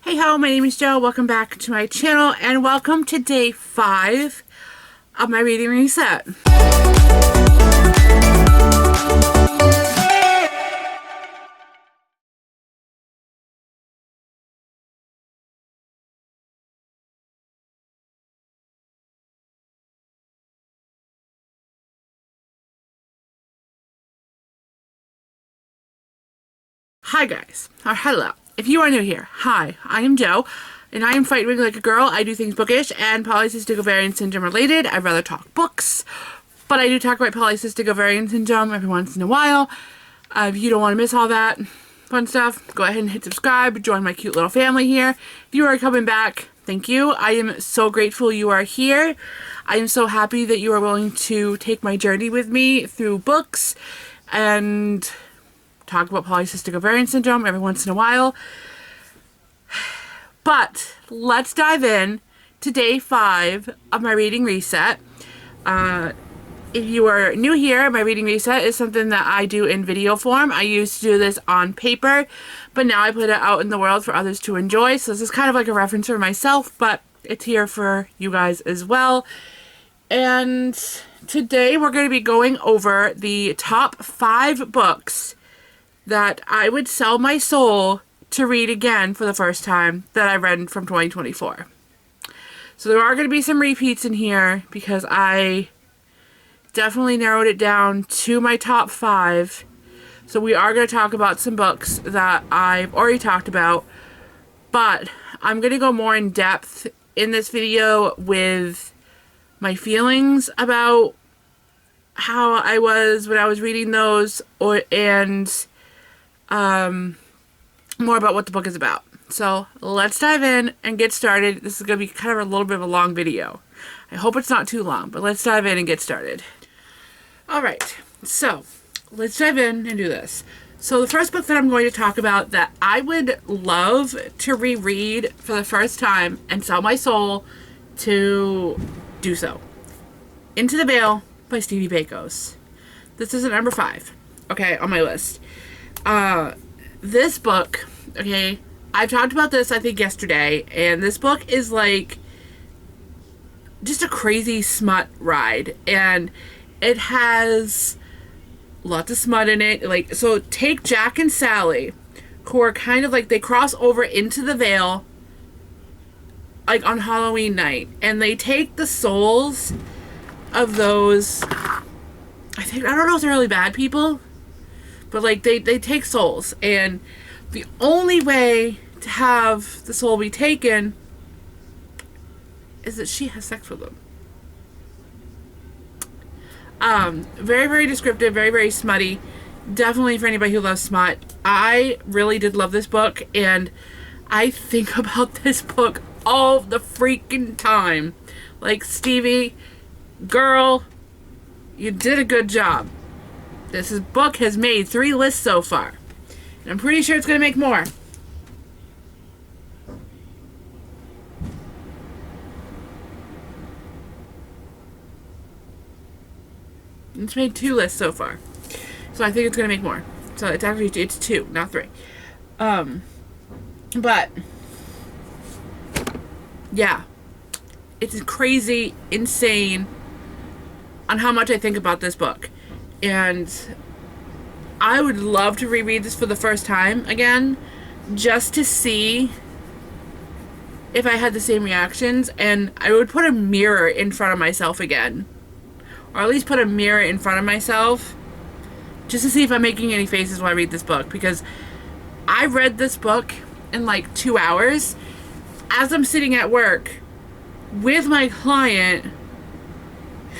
Hey ho, my name is Jo. Welcome back to my channel and welcome to day 5 of my reading reset. Hi guys, or hello. If you are new here, hi, I am Jo, and I am Fight Reading Like a Girl. I do things bookish and polycystic ovarian syndrome related. I'd rather talk books, but I do talk about polycystic ovarian syndrome every once in a while. If you don't want to miss all that fun stuff, go ahead and hit subscribe, join my cute little family here. If you are coming back, thank you. I am so grateful you are here. I am so happy that you are willing to take my journey with me through books and talk about polycystic ovarian syndrome every once in a while. But let's dive in to day 5 of my reading reset. If you are new here, my reading reset is something that I do in video form. I used to do this on paper, but now I put it out in the world for others to enjoy. So this is kind of like a reference for myself, but it's here for you guys as well. And today we're going to be going over the top 5 books that I would sell my soul to read again for the first time that I read from 2024. So there are going to be some repeats in here because I definitely narrowed it down to my top 5. So we are going to talk about some books that I've already talked about, but I'm going to go more in depth in this video with my feelings about how I was when I was reading those, more about what the book is about. So let's dive in and get started. This is going to be kind of a little bit of a long video. I hope it's not too long, but let's dive in and get started. Alright, so let's dive in and do this. So the first book that I'm going to talk about that I would love to reread for the first time and sell my soul to do so. Into the Veil by Stevie Bakos. This is at number 5, okay, on my list. This book, okay, I've talked about this I think yesterday, and this book is like just a crazy smut ride, and it has lots of smut in it. Like, so take Jack and Sally, who are kind of like, they cross over into the Veil like on Halloween night, and they take the souls of those, I don't know if they're really bad people, but like they take souls, and the only way to have the soul be taken is that she has sex with them. Very, very descriptive, very, very smutty. Definitely for anybody who loves smut. I really did love this book, and I think about this book all the freaking time. Like, Stevie, girl, you did a good job. This book has made 3 lists so far, and I'm pretty sure it's going to make more. It's made 2 lists so far, so I think it's going to make more. So it's 2, not 3. But yeah, it's crazy, insane on how much I think about this book. And I would love to reread this for the first time again, just to see if I had the same reactions, and I would put a mirror in front of myself again. Or at least put a mirror in front of myself, just to see if I'm making any faces while I read this book, because I read this book in like 2 hours as I'm sitting at work with my client,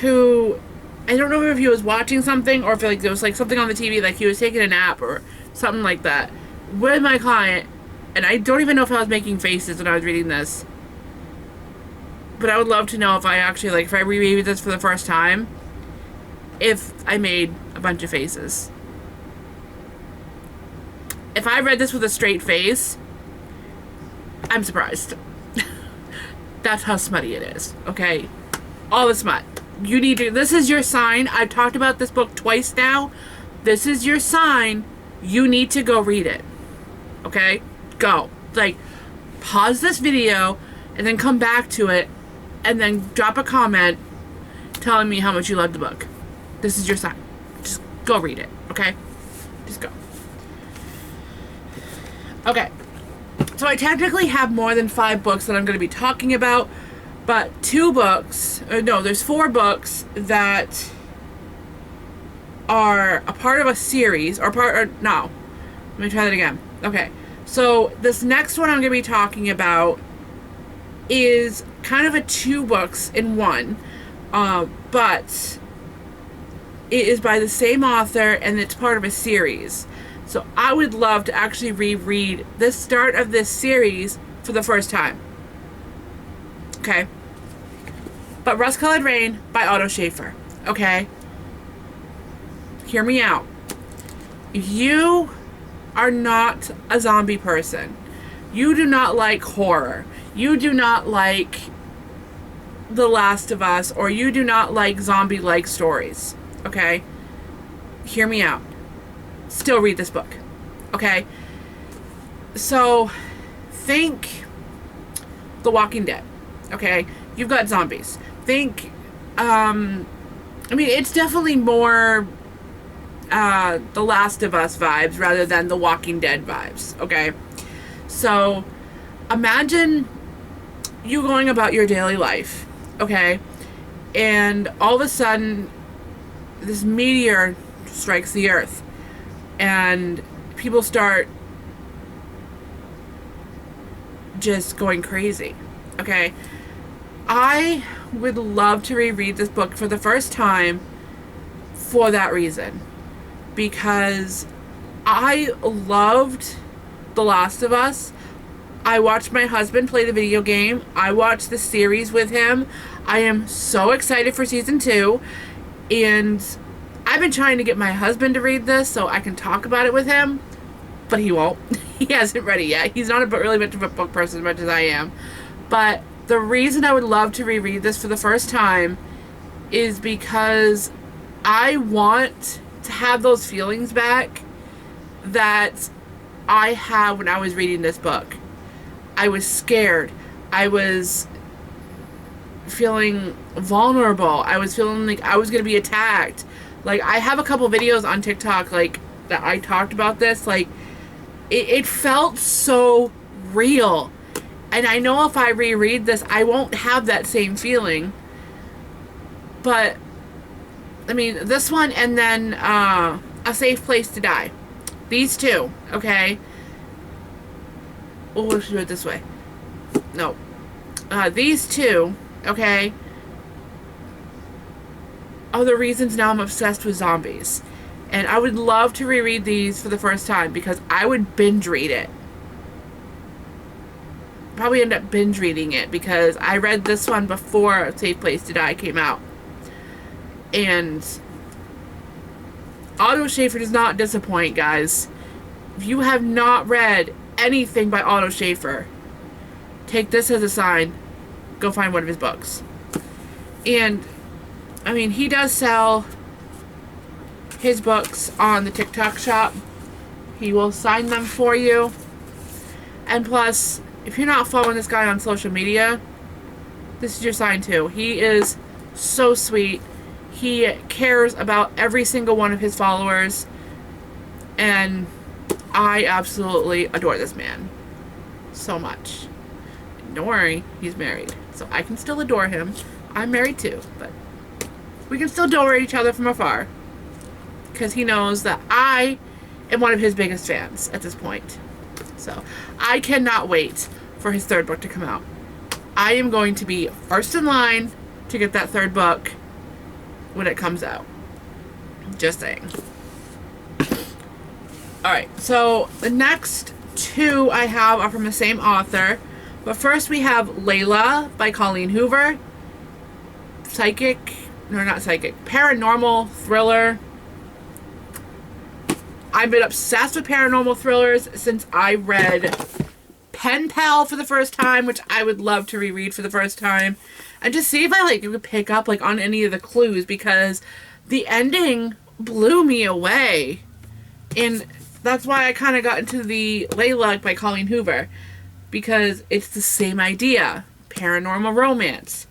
who, I don't know if he was watching something or if like there was like something on the TV, like he was taking a nap or something like that, with my client, and I don't even know if I was making faces when I was reading this. But I would love to know if I actually, like, if I reread this for the first time, if I made a bunch of faces. If I read this with a straight face, I'm surprised. That's how smutty it is, okay? All the smut. You need to, this is your sign. I've talked about this book twice now. This is your sign. You need to go read it. Okay? Go. Like, pause this video and then come back to it and then drop a comment telling me how much you loved the book. This is your sign. Just go read it, okay? Just go. Okay. So I technically have more than 5 books that I'm going to be talking about, but 2 books, there's 4 books that are a part of a series, let me try that again. Okay. So this next one I'm going to be talking about is kind of a 2 books in one, but it is by the same author and it's part of a series. So I would love to actually reread the start of this series for the first time. Okay? But Rust-Colored Rain by Otto Schaefer. Okay? Hear me out. If you are not a zombie person, you do not like horror, you do not like The Last of Us, or you do not like zombie-like stories, okay? Hear me out. Still read this book, okay? So, think The Walking Dead, okay? You've got zombies. Think, it's definitely more The Last of Us vibes rather than The Walking Dead vibes, okay? So, imagine you going about your daily life, okay? And all of a sudden, this meteor strikes the earth. And people start just going crazy, okay? I would love to reread this book for the first time for that reason. Because I loved The Last of Us. I watched my husband play the video game. I watched the series with him. I am so excited for season 2. And I've been trying to get my husband to read this so I can talk about it with him. But he won't. He hasn't read it yet. He's not really much of a book person as much as I am. But the reason I would love to reread this for the first time is because I want to have those feelings back that I had when I was reading this book. I was scared. I was feeling vulnerable. I was feeling like I was going to be attacked. Like, I have a couple videos on TikTok, like, that I talked about this. Like, it felt so real. And I know if I reread this, I won't have that same feeling. But, this one and then A Safe Place to Die. These 2, okay? Oh, let's do it this way. No. These 2, okay, are the reasons now I'm obsessed with zombies. And I would love to reread these for the first time because I would binge read it. Probably end up binge reading it because I read this one before A Safe Place to Die came out. And Otto Schaefer does not disappoint, guys. If you have not read anything by Otto Schaefer, take this as a sign. Go find one of his books. And, he does sell his books on the TikTok shop. He will sign them for you. And plus, if you're not following this guy on social media, this is your sign too. He is so sweet. He cares about every single one of his followers. And I absolutely adore this man so much. Don't worry, he's married, so I can still adore him. I'm married too, but we can still adore each other from afar because he knows that I am one of his biggest fans at this point. So I cannot wait for his 3rd book to come out. I am going to be first in line to get that 3rd book when it comes out. Just saying. Alright, so the next 2 I have are from the same author. But first we have Layla by Colleen Hoover. Paranormal thriller. I've been obsessed with paranormal thrillers since I read Pen Pal for the first time, which I would love to reread for the first time. And just see if I could pick up on any of the clues, because the ending blew me away. And that's why I kind of got into the Layla by Colleen Hoover. because it's the same idea, paranormal romance.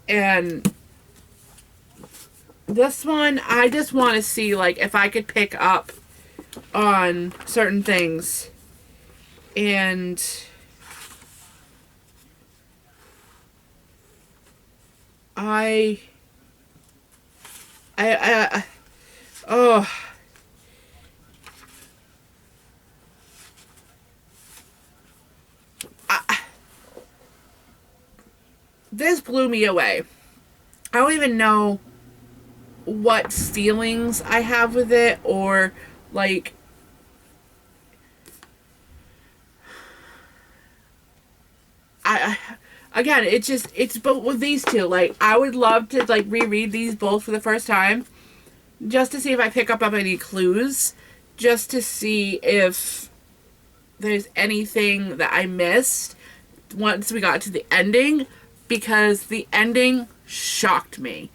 And this one, I just want to see, like, if I could pick up on certain things. And oh, this blew me away. I don't even know what feelings I have with it, or like, again, it's but with these two, like, I would love to like reread these both for the first time, just to see if I pick up on any clues, just to see if there's anything that I missed once we got to the ending, because the ending shocked me.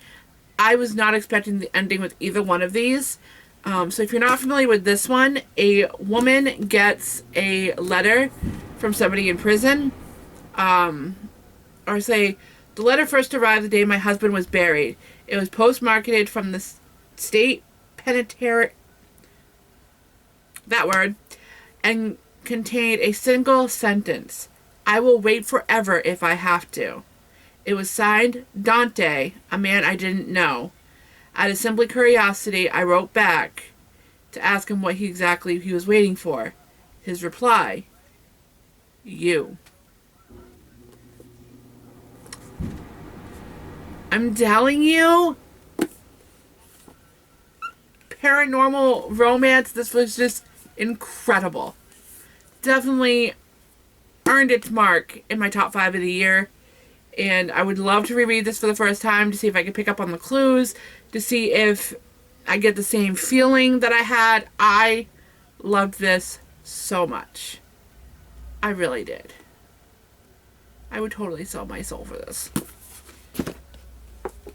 I was not expecting the ending with either one of these. So if you're not familiar with this one, a woman gets a letter from somebody in prison. Or say, the letter first arrived the day my husband was buried. It was post-marketed from the state penitentiary, that word, and contained a single sentence: "I will wait forever if I have to." It was signed Dante, a man I didn't know. Out of simple curiosity, I wrote back to ask him what exactly he was waiting for. His reply: you. I'm telling you, paranormal romance, this was just incredible. Definitely earned its mark in my top 5 of the year. And I would love to reread this for the first time to see if I could pick up on the clues, to see if I get the same feeling that I had. I loved this so much. I really did. I would totally sell my soul for this.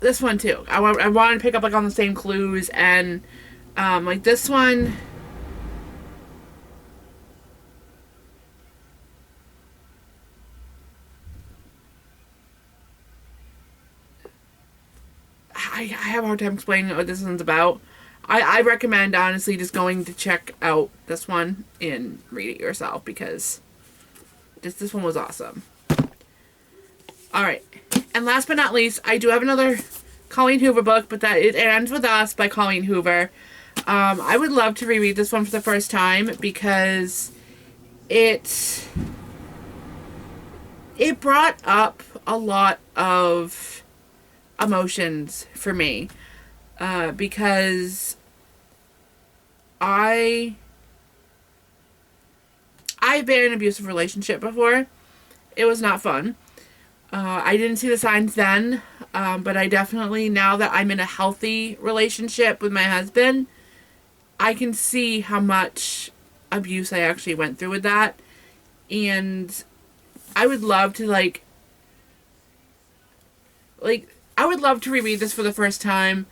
This one too. I wanted to pick up like on the same clues, and like this one, I have a hard time explaining what this one's about. I recommend honestly just going to check out this one and read it yourself, because this one was awesome. Alright, and last but not least, I do have another Colleen Hoover book, but that it ends with Us by Colleen Hoover. I would love to reread this one for the first time, because it brought up a lot of emotions for me, because I've been in an abusive relationship before. It was not fun. I didn't see the signs then, but I definitely, now that I'm in a healthy relationship with my husband, I can see how much abuse I actually went through with that. And I would love to I would love to reread this for the first time,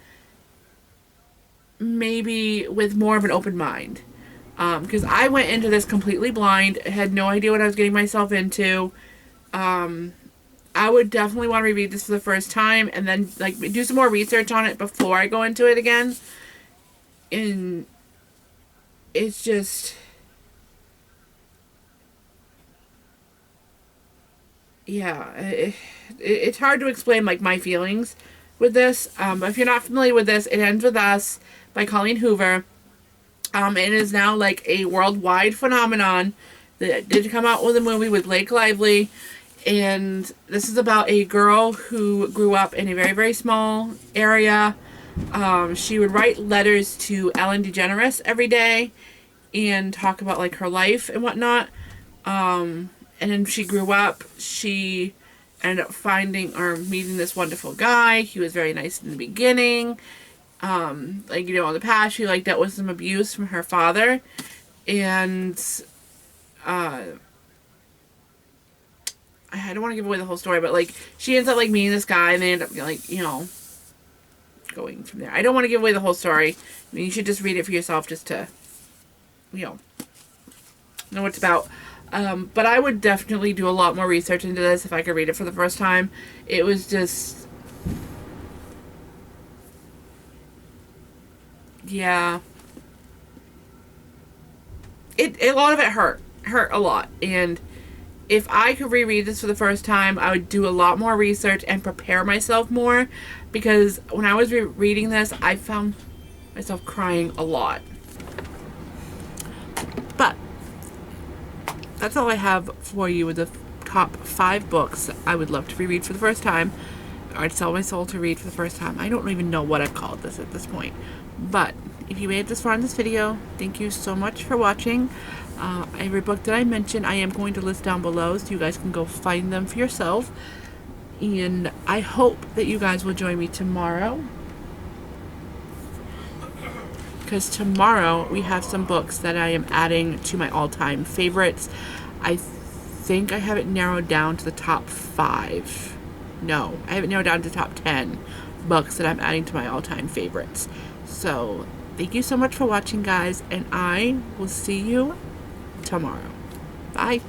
maybe with more of an open mind. Because I went into this completely blind, had no idea what I was getting myself into. I would definitely want to reread this for the first time, and then like do some more research on it before I go into it again. And it's just, yeah, it's hard to explain like my feelings with this. But if you're not familiar with this, It Ends With Us by Colleen Hoover. It is now like a worldwide phenomenon. That did come out with a movie with Blake Lively. And this is about a girl who grew up in a very, very small area. She would write letters to Ellen DeGeneres every day and talk about like her life and whatnot. And then she grew up, she ended up finding or meeting this wonderful guy. He was very nice in the beginning. Like, you know, in the past, she like dealt with some abuse from her father. And I don't want to give away the whole story, but like she ends up like meeting this guy, and they end up like, you know, going from there. I don't want to give away the whole story. I mean, you should just read it for yourself, just to, you know what it's about. But I would definitely do a lot more research into this if I could read it for the first time. It was just, yeah. A lot of it hurt a lot. And if I could reread this for the first time, I would do a lot more research and prepare myself more, because when I was reading this, I found myself crying a lot. But that's all I have for you with the top 5 books I would love to reread for the first time, or I'd sell my soul to read for the first time. I don't even know what I'd call this at this point. But if you made it this far in this video, thank you so much for watching. Every book that I mentioned, I am going to list down below, so you guys can go find them for yourself. And I hope that you guys will join me tomorrow, because tomorrow we have some books that I am adding to my all-time favorites. I think I have it narrowed down to the top 5. No, I have it narrowed down to the top 10 books that I'm adding to my all-time favorites. So thank you so much for watching, guys, and I will see you tomorrow. Bye.